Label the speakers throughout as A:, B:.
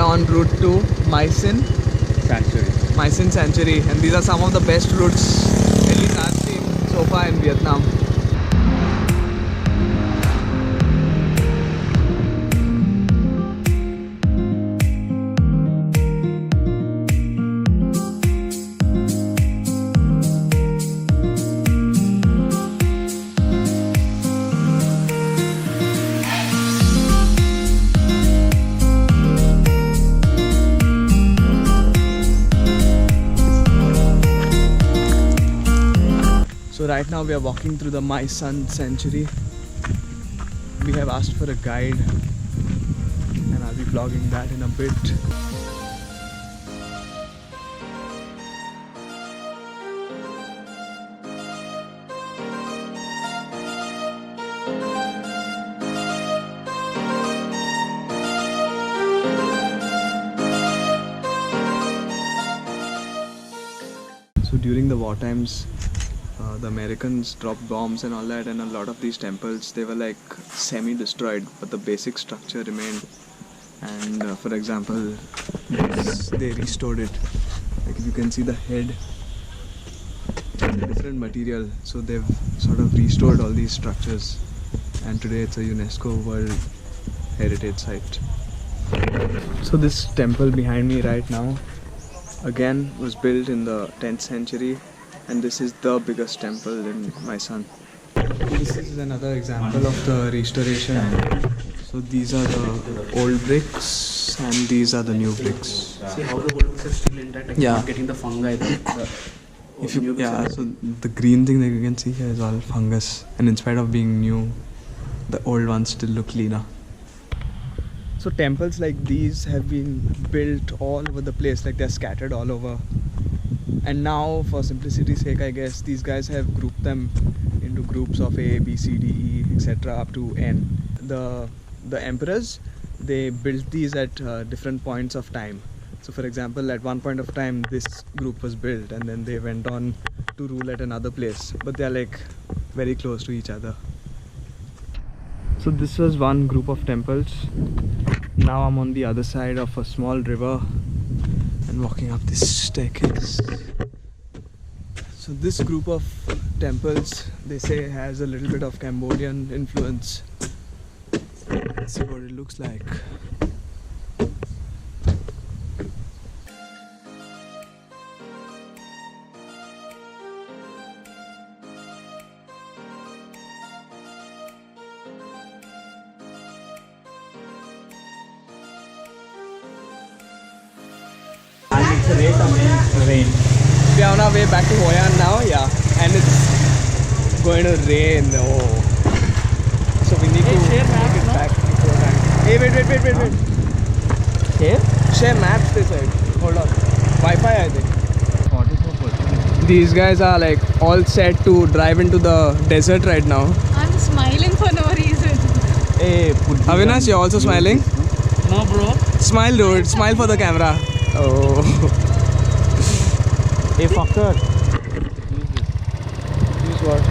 A: are en route to Mysin Sanctuary, and these are some of the best routes, at least I've seen so far in Vietnam. So right now we are walking through the Mysin Sanctuary. We have asked for a guide and I'll be vlogging that in a bit. So during the war times, the Americans dropped bombs and all that, and a lot of these temples, they were like semi-destroyed, but the basic structure remained. And for example, they restored it. Like if you can see the head, different material, so they've sort of restored all these structures, and today it's a UNESCO World Heritage Site. So this temple behind me right now, again, was built in the 10th century. And this is the biggest temple in Mysin. This is another example of the restoration. So these are the old bricks and these are the new bricks.
B: See how the old bricks are still intact, like not getting the fungi.
A: So the green thing that you can see here is all fungus, and in spite of being new, the old ones still look cleaner. So temples like these have been built all over the place, like they're scattered all over. And now, for simplicity's sake, I guess, these guys have grouped them into groups of A, B, C, D, E, etc. up to N. The emperors, they built these at different points of time. So for example, at one point of time, this group was built and then they went on to rule at another place. But they're like very close to each other. So this was one group of temples. Now I'm on the other side of a small river and walking up this staircase. So this group of temples, they say, has a little bit of Cambodian influence. Let's see what it looks like. Rain. We are on our way back to Hoi An now, and it's going to rain. Oh, so we need to take it back beforehand. Hey, wait. Share maps, they said. Hold on. Wi-Fi, I think. These guys are like all set to drive into the desert right now.
C: I'm smiling for no reason.
A: Hey, Avinash, you're also smiling?
B: No, bro.
A: Smile, dude. Smile for the camera. Oh.
B: Hey, fucker.
A: Use what?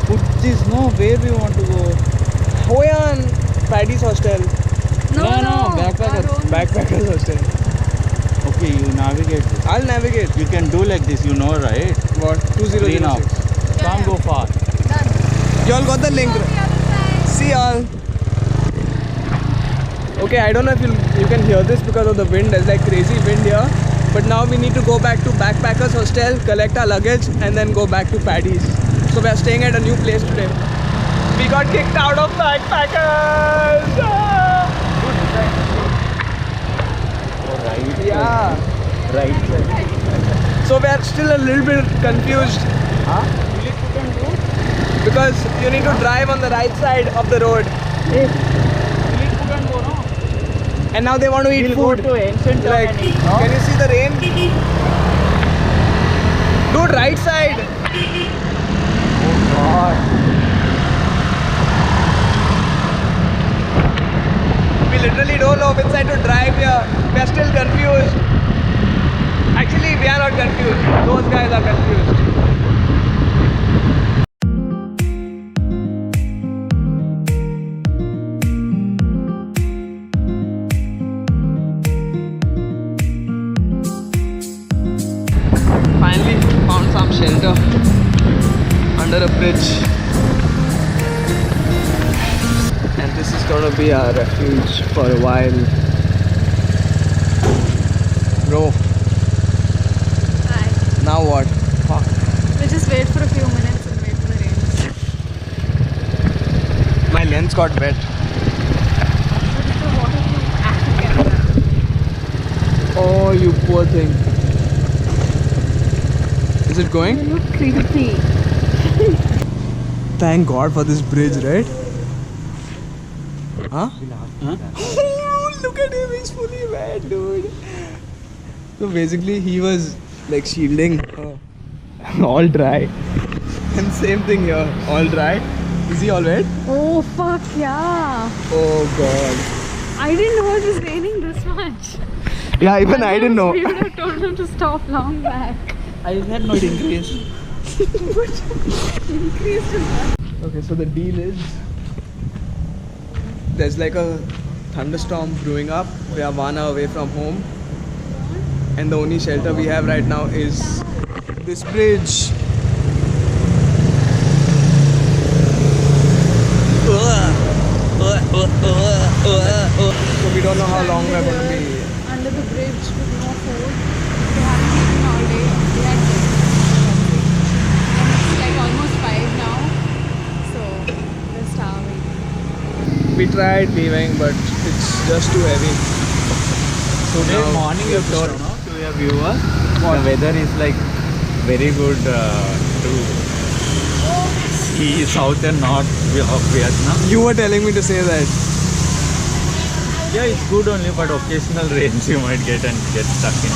B: Put this. No, where we want to go?
A: Hoi An, Paddy's hostel.
B: No,
A: Backpackers hostel.
B: Okay, you navigate this.
A: I'll navigate.
B: You can do like this, you know, right?
A: What? 2006.
B: Now. Can't go far.
A: Y'all got the link. See y'all. Okay, I don't know if you can hear this because of the wind. There's like crazy wind here. But now we need to go back to Backpackers Hostel, collect our luggage, and then go back to Paddy's. So we are staying at a new place today. We got kicked out of Backpackers!
B: Right.
A: Yeah.
B: Right.
A: So we are still a little bit confused.
B: Huh?
A: Because you need to drive on the right side of the road. And now they want to eat
B: We'll
A: food.
B: go to ancient town
A: Like,
B: and eat, no?
A: can you see the rain? Dude, right side.
B: Oh God.
A: We literally don't know which side to drive here. We are still confused. Actually, we are not confused. Those guys are confused. bridge. And this is gonna be our refuge for a while. Bro,
C: Hi.
A: now what? Fuck.
C: We'll just wait for a few minutes and wait for the rain.
A: My lens got wet.
C: But it's a waterproof action camera.
A: Oh, you poor thing. Is it going?
C: You look creepy.
A: Thank God for this bridge, right? Huh? Look at him, he's fully wet, dude. So basically, he was like shielding all dry. And same thing here, all dry. Is he all wet?
C: Oh fuck yeah.
A: Oh God.
C: I didn't know it was raining this much.
A: Yeah, even I didn't know.
C: We would have told him to stop long back.
B: I had not increased.
C: Increased in that.
A: Okay, so the deal is there's like a thunderstorm brewing up. We are 1 hour away from home. And the only shelter we have right now is this bridge. So we don't know how long we're going to be.
C: Under the bridge with no food. We haven't eaten all day. We had dinner. And it's like almost 5 now. So we're starving.
A: We tried leaving, but it's just too heavy. So
B: Today
A: now
B: morning
A: we
B: you
A: have to
B: told
A: stop.
B: no, to your viewers, the weather is like very good to see south and north of Vietnam.
A: You were telling me to say that.
B: Yeah, it's good only, but occasional rains you might get and get stuck in.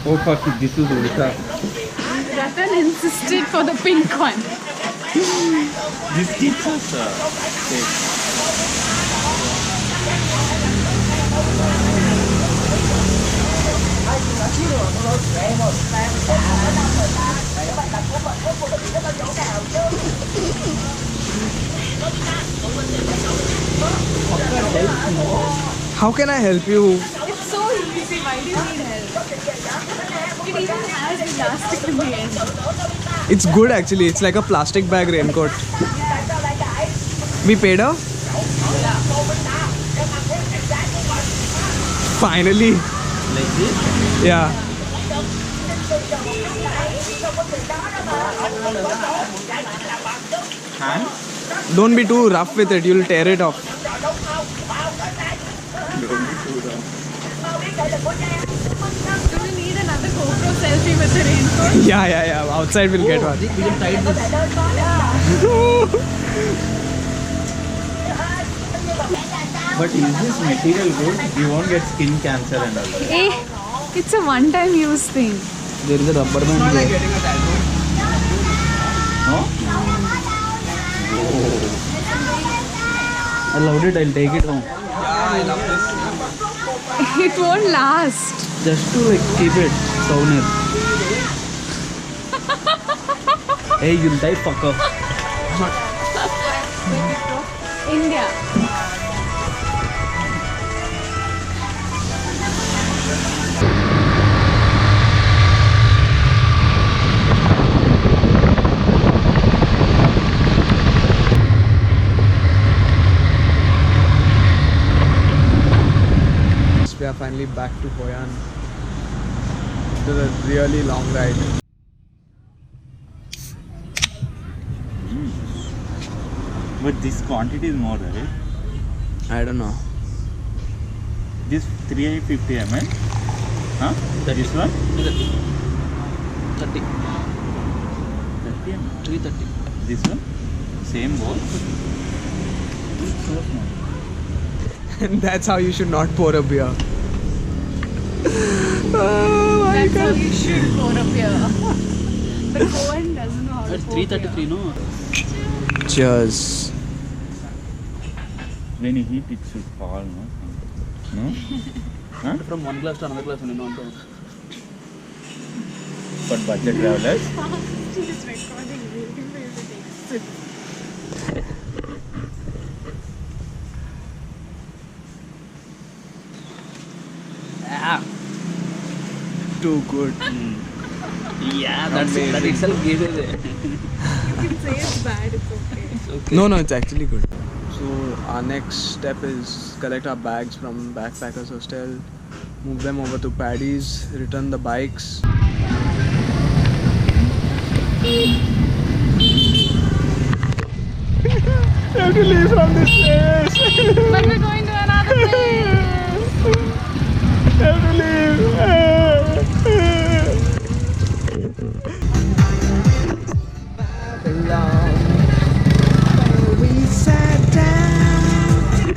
B: Oh fuck, this is Odisha.
C: Ratan insisted for the pink one.
B: This keeps us safe.
A: How can I help you?
C: It's so easy. Why do you need help? It even has elastic in the end.
A: It's good actually. It's like a plastic bag raincoat. We paid her? Finally.
B: Like this?
A: Yeah.
B: Hand?
A: Don't be too rough with it. You'll tear it off.
C: Do we need another GoPro selfie with the raincoat?
A: Yeah. Outside we'll get one.
B: We can tight this. But is this material good? You won't get skin cancer and all that.
C: Eh, it's a one-time use thing.
B: There is a rubber band here. No? I loved it. I'll take it home.
A: I love this.
C: It won't last.
B: Just to like keep it souvenir. Hey, you'll die, fucker.
C: India.
A: We are finally back to Hoi An. It was a really long ride.
B: But this quantity is more, right?
A: I don't know.
B: This 350 ml. Huh? This one?
D: 30
B: 30 ml.
D: 330
B: This one? Same bowl. So small.
A: And that's how you should not pour a beer. Oh my
C: That's how
A: God.
C: you should pour a beer. But Cohen doesn't know how to
D: That's
C: pour beer.
D: 333 no.
A: Cheers.
B: When you heat, it should fall, no? No? Huh?
D: From one glass to another glass only, not one.
B: For budget travelers.
C: He's recording, waiting for you to take a sip.
A: too good.
D: Yeah, that itself gives it.
C: You can say it's bad, it's okay.
A: No, it's actually good. So our next step is collect our bags from Backpackers Hostel, move them over to Paddy's, return the bikes. You have to leave from this place.
C: But we're going to another place.
A: You have to leave. We sat down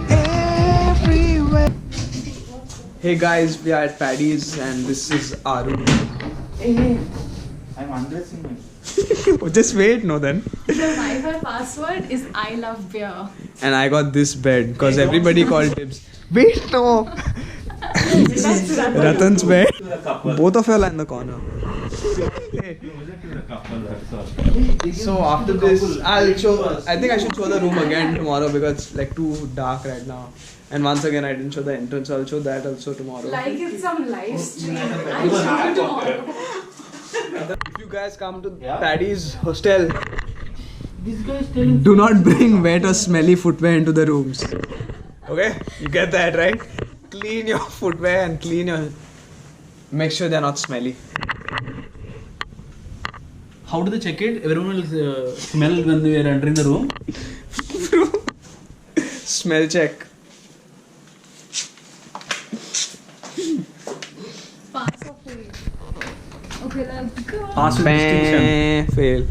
A: everywhere. Hey guys, we are at Paddy's and this is our room.
B: I'm undressing myself.
A: Just wait, no then.
C: The Wi-Fi password is I love beer.
A: And I got this bed because everybody called dibs. Wait, no. Ratan's bed. Both of you are in the corner. Hey. So after this, I'll show. I think I should show the room again tomorrow because it's like too dark right now. And once again, I didn't show the entrance. So I'll show that also tomorrow.
C: Like it's some live stream. I'll show you tomorrow.
A: If you guys come to Paddy's hostel,
D: This guy is telling.
A: do not bring wet or smelly footwear into the rooms. Okay? You get that, right? Clean your footwear and clean your. Make sure they're not smelly.
D: How do they check it? Everyone will smell when they are entering the room.
A: Smell check.
C: Pass or fail? Okay, let's go.
D: Pass with distinction.
A: Fail.